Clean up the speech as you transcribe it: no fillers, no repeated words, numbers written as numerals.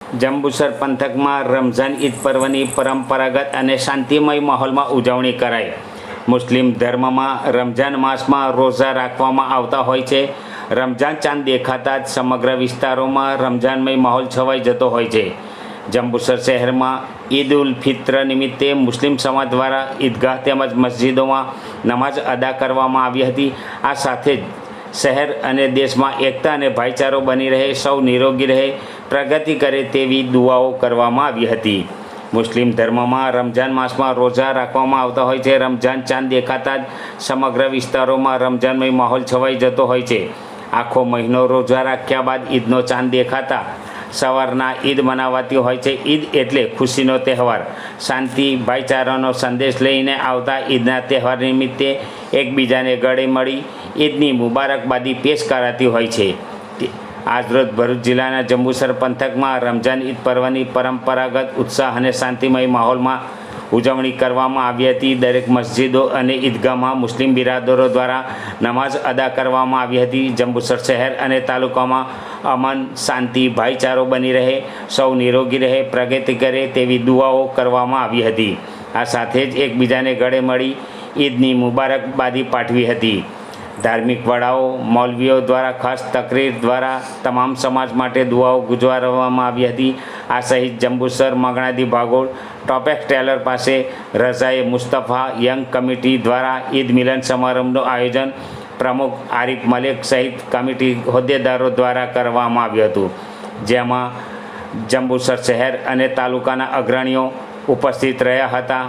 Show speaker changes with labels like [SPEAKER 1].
[SPEAKER 1] જંબુસર પંથકમાં રમઝાન ઈદ પર્વની પરંપરાગત અને શાંતિમય માહોલમાં ઉજવણી કરાઈ। મુસ્લિમ ધર્મમાં રમઝાન માસમાં રોઝા રાખવામાં આવતા હોય છે। રમઝાન ચાંદ દેખાતા જ સમગ્ર વિસ્તારોમાં રમઝાનમય માહોલ છવાઈ જતો હોય છે। જંબુસર શહેરમાં ઈદ ઉલ ફિત્ર નિમિત્તે મુસ્લિમ સમાજ દ્વારા ઈદગાહ તેમજ મસ્જિદોમાં નમાઝ અદા કરવામાં આવી હતી। આ સાથે જ શહેર અને દેશમાં એકતા અને ભાઈચારો બની રહે, સૌ નિરોગી રહે, પ્રગતિ કરે તેવી દુઆઓ કરવામાં આવી હતી। મુસ્લિમ ધર્મમાં રમઝાન માસમાં રોઝા રાખવામાં આવતા હોય છે। રમઝાન ચાંદ દેખાતા જ સમગ્ર વિસ્તારોમાં રમઝાનમય માહોલ છવાઈ જતો હોય છે। આખો મહિનો રોઝા રાખ્યા બાદ ઈદનો ચાંદ દેખાતા સવારના ઈદ મનાવાતી હોય છે। ઈદ એટલે ખુશીનો તહેવાર, શાંતિ ભાઈચારાનો સંદેશ લઈને આવતા ઈદના તહેવાર નિમિત્તે એકબીજાને ગળે મળી ઈદની મુબારકબાદી પેશ કરાતી હોય છે। આજરોજ ભરૂચ જિલ્લાના જંબુસર પંથકમાં રમઝાન ઈદ પર્વની પરંપરાગત ઉત્સાહ અને શાંતિમય માહોલમાં ઉજવણી કરવામાં આવી હતી। દરેક મસ્જિદો અને ઈદગાહમાં મુસ્લિમ બિરાદરો દ્વારા નમાઝ અદા કરવામાં આવી હતી। જંબુસર શહેર અને તાલુકામાં અમન, શાંતિ, ભાઈચારો બની રહે, સૌ નિરોગી રહે, પ્રગતિ કરે તેવી દુઆઓ કરવામાં આવી હતી। આ સાથે જ એકબીજાને ગળે મળી ઈદની મુબારકબાદી પાઠવી હતી। ધાર્મિક વડાઓ, મૌલવીઓ દ્વારા ખાસ તકરીર દ્વારા તમામ સમાજ માટે દુઆઓ ગુજારવામાં આવી હતી। આ સહિત જંબુસર મગણાદી ભાગોળ ટોપેક્સ ટેલર પાસે રઝાએ મુસ્તફા યંગ કમિટી દ્વારા ઈદ મિલન સમારંભનું આયોજન પ્રમુખ આરિફ મલિક સહિત કમિટી હોદ્દેદારો દ્વારા કરવામાં આવ્યું હતું, જેમાં જંબુસર શહેર અને તાલુકાના અગ્રણીઓ ઉપસ્થિત રહ્યા હતા।